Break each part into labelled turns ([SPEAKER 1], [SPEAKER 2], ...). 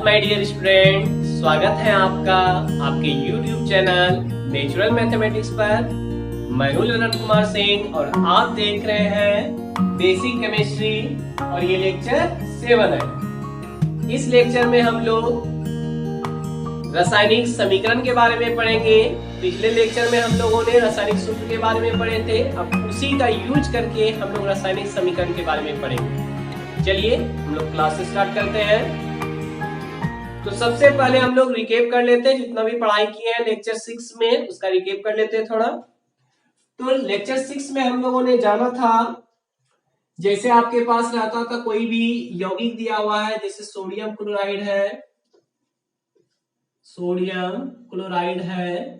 [SPEAKER 1] My dear student, स्वागत है आपका आपके YouTube चैनल नेचुरल मैथमेटिक्स पर। मैं हूं ललन कुमार सिंह और आप देख रहे हैं बेसिक केमिस्ट्री और ये लेक्चर 7 है। इस लेक्चर में हम लोग रासायनिक समीकरण के बारे में पढ़ेंगे। पिछले लेक्चर में हम लोगों ने रासायनिक सूत्र के बारे में पढ़े थे, अब उसी का यूज करके हम लोग रासायनिक समीकरण के बारे में पढ़ेंगे। चलिए हम लोग क्लास स्टार्ट करते हैं। तो सबसे पहले हम लोग रिकेप कर लेते हैं, जितना भी पढ़ाई किए हैं लेक्चर 6 में उसका रिकेप कर लेते हैं थोड़ा। तो लेक्चर 6 में हम लोगों ने जाना था, जैसे आपके पास रहता था कोई भी यौगिक दिया हुआ है, जैसे सोडियम क्लोराइड है, सोडियम क्लोराइड है,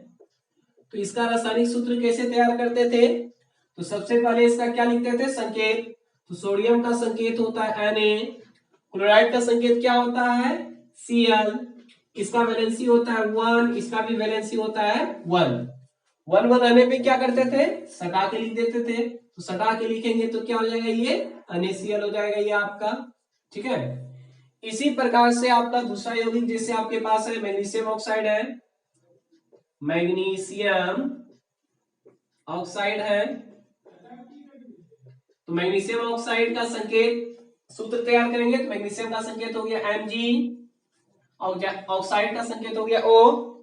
[SPEAKER 1] तो इसका रासायनिक सूत्र कैसे तैयार करते थे। तो सबसे पहले इसका क्या लिखते थे, संकेत। तो सोडियम का संकेत होता है Na, क्लोराइड का संकेत क्या होता है Cl, इसका वैलेंसी होता है 1, इसका भी वैलेंसी होता है 1। 1 आने पे क्या करते थे, सटा के लिख देते थे। तो सटा के लिखेंगे तो क्या हो जाएगा, ये NaCl हो जाएगा ये आपका, ठीक है। इसी प्रकार से आपका दूसरा यौगिक जैसे आपके पास है मैग्नीशियम ऑक्साइड है, मैग्नीशियम ऑक्साइड है। तो मैग्नीशियम ऑक्साइड का संकेत सूत्र तैयार करेंगे, तो मैग्नीशियम का संकेत हो गया Mg, ऑक्साइड का संकेत हो गया O,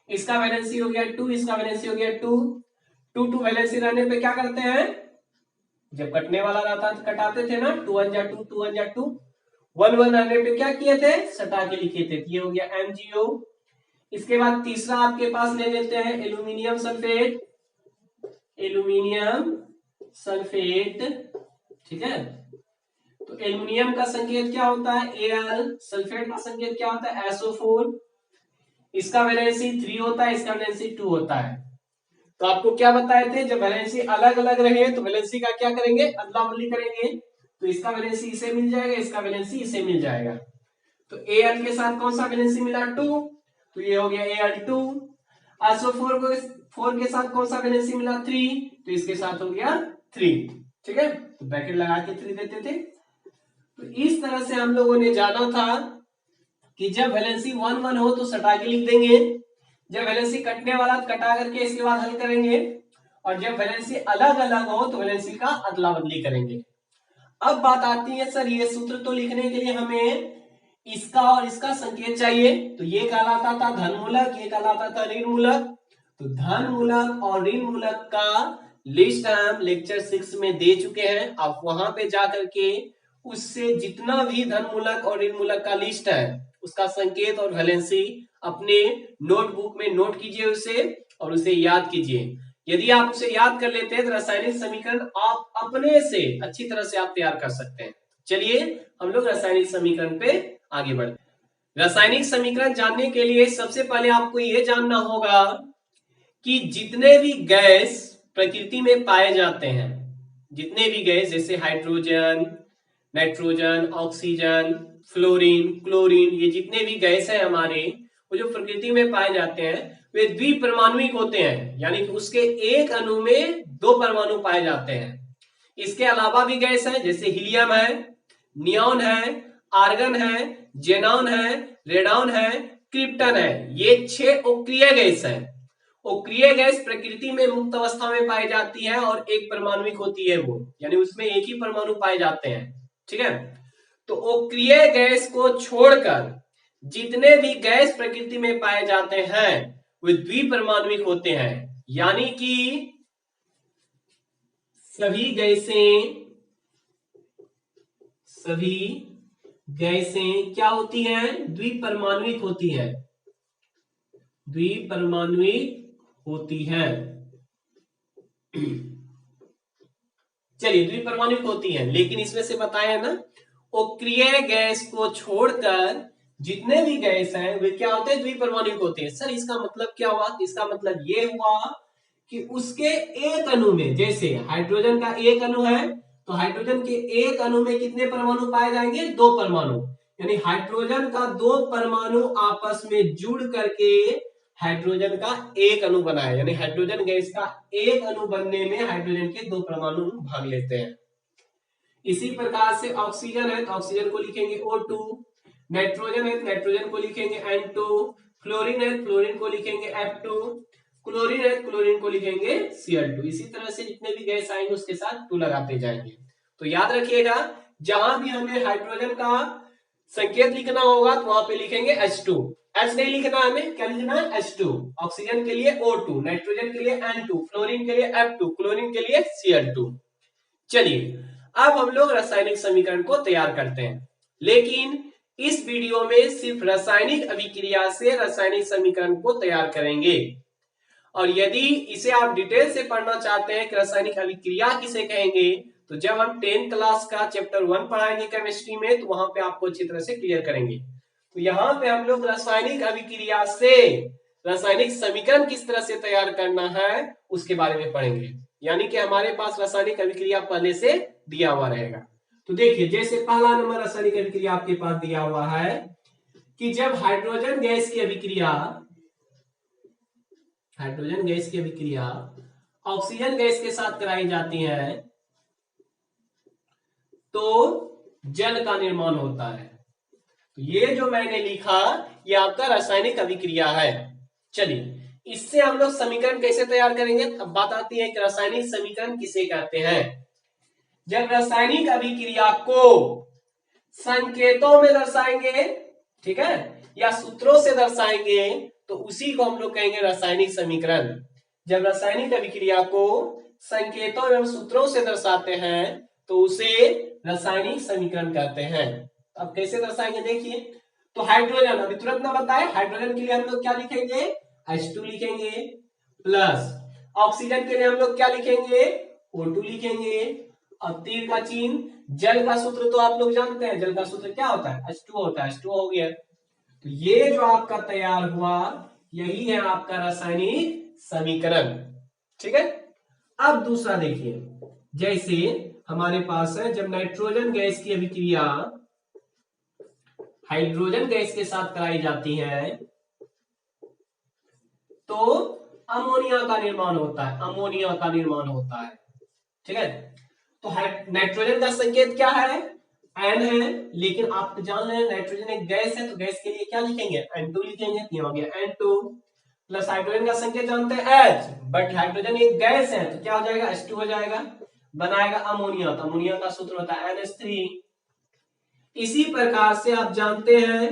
[SPEAKER 1] इसका वैलेंसी हो गया 2, इसका वैलेंसी हो गया 2। 2 वैलेंसी रहने पे क्या करते हैं, जब कटने वाला रहता तो कटाते थे ना, 2 1 2 2 1 2। 1 आने पे क्या किए थे, सटा के लिखे थे, ये हो गया MgO। इसके बाद तीसरा आपके पास ले लेते हैं एल्यूमिनियम सल्फेट, एल्यूमिनियम सल्फेट, ठीक है। तो एल्युमिनियम का संकेत क्या होता है Al, सल्फेट का संकेत क्या होता है SO4, इसका वैलेंसी 3 होता है, इसका वैलेंसी 2 होता है। तो आपको क्या बताए थे, जब वैलेंसी अलग अलग रहे तो वैलेंसी का क्या करेंगे, अदला बदली करेंगे। तो इसका वैलेंसी इसे मिल जाएगा, इसका वैलेंसी इसे मिल जाएगा। तो Al के साथ कौन सा वैलेंसी मिला 2, तो ये हो गया Al2। SO4 को 4 के साथ कौन सा वैलेंसी मिला 3, तो इसके साथ हो गया 3, ठीक है। तो ब्रैकेट लगा के 3 देते थे। तो इस तरह से हम लोगों ने जाना था कि जब वैलेंसी 1 1 हो तो सटा के लिख देंगे, जब वैलेंसी कटने वाला कटा करके इसके बाद हल करेंगे, और जब वैलेंसी अलग अलग हो तो वैलेंसी का अदला बदली करेंगे। अब बात आती है, सर ये सूत्र तो लिखने के लिए हमें इसका और इसका संकेत चाहिए, तो ये कहलाता था धनमूलक, ये कहलाता था ऋण मूलक। तो धन मूलक और ऋण मूलक का लिस्ट हम लेक्चर 6 में दे चुके हैं, आप वहां पे जाकर के उससे जितना भी धन मूलक और ऋण मूलक का लिस्ट है उसका संकेत और वैलेंसी अपने नोटबुक में नोट कीजिए उसे, और उसे याद कीजिए। यदि आप उसे याद कर लेते हैं तो रासायनिक समीकरण आप अपने से अच्छी तरह से आप तैयार कर सकते हैं। चलिए हम लोग रासायनिक समीकरण पे आगे बढ़ते हैं। रासायनिक समीकरण जानने के लिए सबसे पहले आपको यह जानना होगा कि जितने भी गैस प्रकृति में पाए जाते हैं, जितने भी गैस जैसे hydrogen, nitrogen, oxygen, fluorine, chlorine, ये जितने भी गैस हैं हमारे, वो जो प्रकृति में पाए जाते हैं वे द्विपरमाणुक होते हैं, यानी कि उसके एक अणु में 2 परमाणु पाए जाते हैं। इसके अलावा भी गैस है, जैसे हीलियम है, नियॉन है, आर्गन है, जेनॉन है, रेडॉन है, क्रिप्टन है। ये 6 अक्रिय गैस है। अक्रिय गैस प्रकृति में मुक्त अवस्था में पाई जाती है और एक परमाणुक होती है वो, यानी उसमें एक ही परमाणु पाए जाते हैं, ठीक है। तो अक्रिय गैस को छोड़कर जितने भी गैस प्रकृति में पाए जाते हैं वे द्विपरमाणुक होते हैं, यानी कि सभी गैसें क्या होती हैं, द्विपरमाणुक होती हैं, द्विपरमाणुक होती है। चलिए द्विपरमाणुक होती है, लेकिन इसमें से बताया ना, अक्रिय गैस को छोड़कर जितने भी गैस हैं वे क्या होते हैं, द्विपरमाणुक होते हैं। सर इसका मतलब क्या हुआ, इसका मतलब ये हुआ कि उसके एक अणु में, जैसे हाइड्रोजन का एक अणु है तो हाइड्रोजन के एक अणु में कितने परमाणु पाए जाएंगे, 2 परमाणु, यानी हाइड्रोजन का 2 परमाणु आपस में जुड़ करके हाइड्रोजन का एक अणु बना है, यानी हाइड्रोजन गैस का एक अणु बनने में हाइड्रोजन के 2 परमाणु भाग लेते हैं। इसी प्रकार से ऑक्सीजन है तो ऑक्सीजन को लिखेंगे O2, नाइट्रोजन है, नाइट्रोजन को लिखेंगे N2, फ्लोरीन है, फ्लोरीन को लिखेंगे F2, क्लोरीन है, क्लोरीन को लिखेंगे Cl2। इसी तरह से जितने भी गैस आएंगे उसके साथ 2 लगाते जाएंगे। तो याद रखिएगा, जहां भी हमें हाइड्रोजन का संकेत लिखना होगा तो वहां पे लिखेंगे H2। H नहीं लिखना, हमें क्या लिखना है H2। ऑक्सीजन के लिए O2, नाइट्रोजन के लिए N2, फ्लोरीन के लिए F2, क्लोरीन के लिए Cl2। चलिए अब हम लोग रासायनिक समीकरण को तैयार करते हैं, लेकिन इस वीडियो में सिर्फ रासायनिक अभिक्रिया से रासायनिक समीकरण को तैयार करेंगे। और यदि इसे आप डिटेल से पढ़ना चाहते हैं कि रासायनिक अभिक्रिया किसे कहेंगे, तो जब हम 10th क्लास का चैप्टर 1 पढ़ाएंगे केमिस्ट्री में, तो वहां पे आपको अच्छी तरह से क्लियर करेंगे। तो यहाँ पे हम लोग रासायनिक अभिक्रिया से रासायनिक समीकरण किस तरह से तैयार करना है उसके बारे में पढ़ेंगे, यानी कि हमारे पास रासायनिक अभिक्रिया पहले से दिया हुआ रहेगा। तो देखिए, जैसे पहला नंबर रासायनिक अभिक्रिया आपके पास दिया हुआ है कि जब हाइड्रोजन गैस की अभिक्रिया ऑक्सीजन गैस के साथ कराई जाती है तो जल का निर्माण होता है। तो ये जो मैंने लिखा ये आपका रासायनिक अभिक्रिया है। चलिए इससे हम लोग समीकरण कैसे तैयार करेंगे। अब बात आती है कि रासायनिक समीकरण किसे कहते हैं। जब रासायनिक अभिक्रिया को संकेतों में दर्शाएंगे, ठीक है, या सूत्रों से दर्शाएंगे, तो उसी को हम लोग कहेंगे रासायनिक समीकरण। जब रासायनिक अभिक्रिया को संकेतों एवं सूत्रों से दर्शाते हैं तो उसे रासायनिक समीकरण कहते हैं। अब कैसे दर्शाएंगे देखिए। तो हाइड्रोजन अभी तुरंत ना बताए, हाइड्रोजन के लिए हम लोग क्या लिखेंगे H2 लिखेंगे, प्लस ऑक्सीजन के लिए हम लोग क्या लिखेंगे O2 लिखेंगे। अब तीर का चिन्ह, जल का सूत्र तो आप लोग जानते हैं, जल का सूत्र क्या होता है H2 होता है, H2 हो गया। तो ये जो आपका तैयार हुआ यही है आपका रासायनिक समीकरण, ठीक है। अब दूसरा देखिए, जैसे हमारे पास है जब नाइट्रोजन गैस की अभिक्रिया हाइड्रोजन गैस के साथ कराई जाती है तो अमोनिया का निर्माण होता है, अमोनिया का निर्माण होता है, ठीक है। तो नाइट्रोजन का संकेत क्या है N है, लेकिन आप जान रहे हैं नाइट्रोजन एक गैस है तो गैस के लिए क्या लिखेंगे N2 लिखेंगे। ये हो गया N2, प्लस हाइड्रोजन का संकेत जानते हैं H, बट हाइड्रोजन एक गैस है तो क्या हो जाएगा H2 हो जाएगा, बनाएगा अमोनिया। तो अमोनिया का सूत्र होता है NH3। इसी प्रकार से आप जानते हैं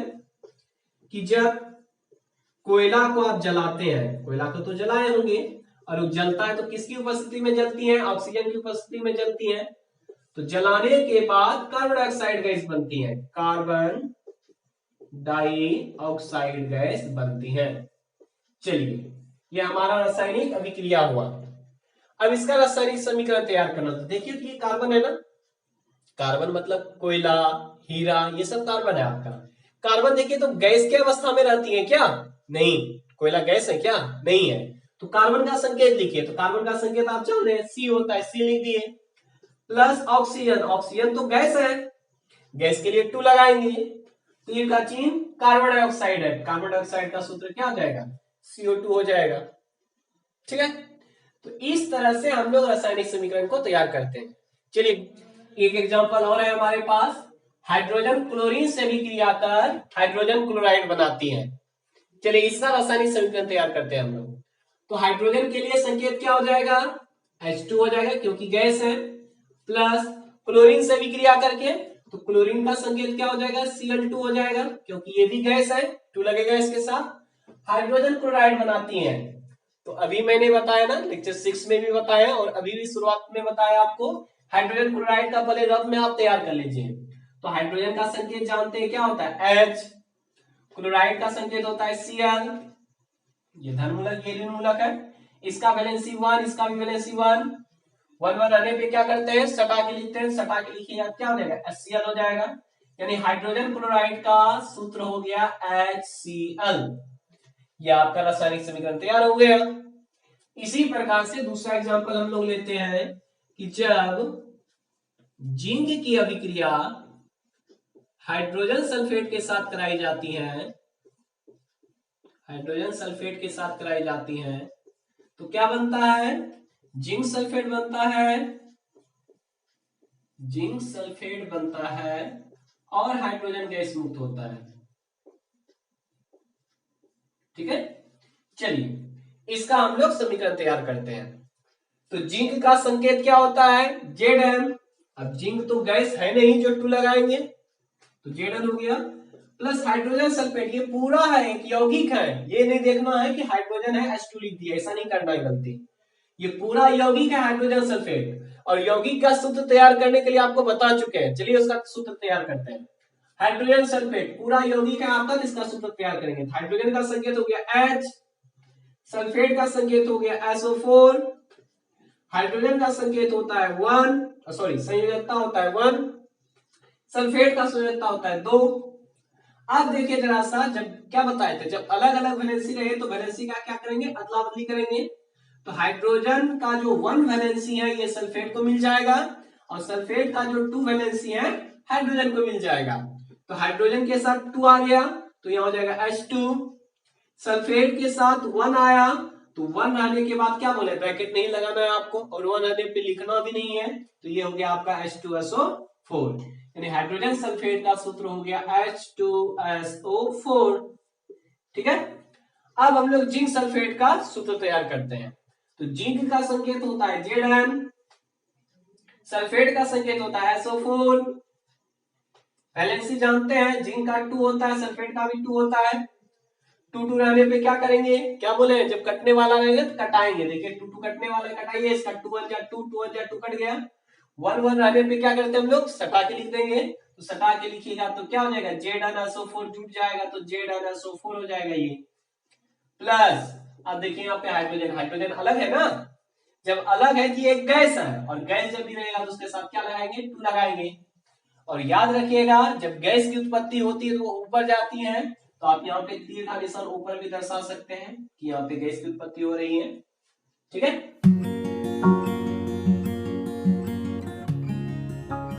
[SPEAKER 1] कि जब कोयला को आप जलाते हैं, कोयला को तो जलाए होंगे, और वो जलता है तो किसकी उपस्थिति में जलती है ऑक्सीजन की उपस्थिति में जलती है। तो जलाने के बाद कार्बन डाइऑक्साइड गैस बनती है, कार्बन डाइऑक्साइड गैस बनती है। चलिए ये हमारा रासायनिक अभिक्रिया हुआ। अब इसका रासायनिक समीकरण तैयार करना। तो देखिए कि कार्बन है ना, कार्बन मतलब कोयला, हीरा, ये सब कार्बन है आपका। कार्बन देखिए तो गैस की अवस्था में रहती है क्या, नहीं। कोयला गैस है क्या, नहीं है। तो कार्बन का संकेत लिखिए। तो कार्बन का संकेत आप जान रहे हैं C होता है, C लिख दिए। प्लस ऑक्सीजन, ऑक्सीजन तो गैस है, गैस के लिए 2 लगाएंगे। तीर का चिन्ह कार्बन डाइऑक्साइड है, कार्बन डाइऑक्साइड का सूत्र क्या हो जाएगा CO2 हो जाएगा, ठीक है। तो इस तरह से हम लोग रासायनिक समीकरण को तैयार करते हैं। चलिए एक एग्जांपल और है हमारे पास, हाइड्रोजन क्लोरीन से अभिक्रिया कर हाइड्रोजन क्लोराइड बनाती है। चलिए इसका रासायनिक समीकरण तैयार करते हैं हम लोग। तो हाइड्रोजन के लिए संकेत क्या हो जाएगा H2 हो जाएगा क्योंकि गैस है, प्लस क्लोरीन से अभिक्रिया करके तो क्लोरीन का संकेत क्या हो जाएगा Cl2 हो जाएगा क्योंकि ये भी गैस है, 2 लगेगा इसके साथ। हाइड्रोजन क्लोराइड बनाती है। तो अभी मैंने बताया ना, लेक्चर 6 में भी बताया और अभी भी शुरुआत में बताया आपको, हाइड्रोजन क्लोराइड का पहले रफ में आप तैयार कर लीजिए। तो हाइड्रोजन का संकेत जानते हैं क्या होता है H, क्लोराइड का संकेत होता है Cl, ये धनमूलक ये ऋणमूलक है, इसका वैलेंसी 1, इसका भी वैलेंसी 1, 1 रहने पे क्या करते हैं सटा के लिखते हैं, सटा के लिखिएगा क्या हो जाएगा HCl हो जाएगा। यानी हाइड्रोजन क्लोराइड का सूत्र हो गया HCl। ये आपका रासायनिक समीकरण तैयार हो गया। इसी प्रकार से दूसरा एग्जांपल हम लोग लेते हैं कि जब जिंक की अभिक्रिया हाइड्रोजन सल्फेट के साथ कराई जाती है, हाइड्रोजन सल्फेट के साथ कराई जाती है तो क्या बनता है जिंक सल्फेट बनता है, जिंक सल्फेट बनता है और हाइड्रोजन गैस मुक्त होता है। ठीक है, चलिए इसका हम लोग समीकरण तैयार करते हैं। तो जिंक का संकेत क्या होता है, Zn। अब जिंक तो गैस है नहीं जो 2 लगाएंगे, तो Zn हो गया, प्लस हाइड्रोजन सल्फेट, ये पूरा है, एक यौगिक है, ये नहीं देखना है कि हाइड्रोजन है H2 लिख दिया, ऐसा नहीं करना है गलती, ये पूरा यौगिक है हाइड्रोजन सल्फेट। और यौगिक का सूत्र तैयार करने के लिए आपको बता चुके हैं, चलिए उसका सूत्र तैयार करते हैं। हाइड्रोजन सल्फेट पूरा यौगिक है आपका, तो इसका सूत्र तैयार करेंगे। हाइड्रोजन का संकेत हो गया H, सल्फेट का संकेत हो गया SO4, हाइड्रोजन का संकेत होता है 1, सॉरी संयोजकता होता है 1, सल्फेट का संयोजकता होता है 2। अब देखिए जरा सा, जब क्या बताए थे, जब अलग अलग वैलेंसी रहे तो वैलेंसी का क्या करेंगे, अदला बदली करेंगे। तो हाइड्रोजन का जो 1 वैलेंसी है ये सल्फेट को मिल जाएगा, और सल्फेट का जो 2 वैलेंसी है हाइड्रोजन को मिल जाएगा। तो हाइड्रोजन के साथ 2 आ गया, तो यहां हो जाएगा H2, सल्फेट के साथ 1 आया, तो 1 आने के बाद क्या बोले, ब्रैकेट नहीं लगाना है आपको, और 1 आने पे लिखना भी नहीं है, तो ये हो गया आपका H2SO4, यानी हाइड्रोजन सल्फेट का सूत्र हो गया H2SO4। ठीक है, अब हम लोग जिंक सल्फेट का सूत्र तैयार करते हैं। तो जिंक का संकेत होता है Zn, सल्फेट का संकेत होता है SO4, वैलेंसी जानते हैं, जिंक का 2 होता है, सल्फेट का भी 2 होता है। 2 रहने पे क्या करेंगे, क्या बोले, जब कटने वाला रहेगा तो कटाएंगे, देखिए 2 कटने वाला कटाइए, इसका 2 1 जा 2, 2 1 जा 2 कट गया। 1 1 रहने पे क्या करते हैं हम लोग, सटा के लिख देंगे, तो सटा के लिखिएगा तो क्या हो जाएगा, ZnSO4 जुट जाएगा, तो ZnSO4 हो जाएगा ये, प्लस अब देखिए यहाँ पे हाइड्रोजन, हाइड्रोजन अलग है ना, जब अलग है कि एक गैस है, और गैस जब भी रहेगा तो उसके साथ क्या लगाएंगे, 2 लगाएंगे। और याद रखिएगा जब गैस की उत्पत्ति होती है तो वो ऊपर जाती है, तो आप यहाँ पे तीर का निशान ऊपर भी दर्शा सकते हैं कि यहाँ पे गैस की उत्पत्ति हो रही है। ठीक है,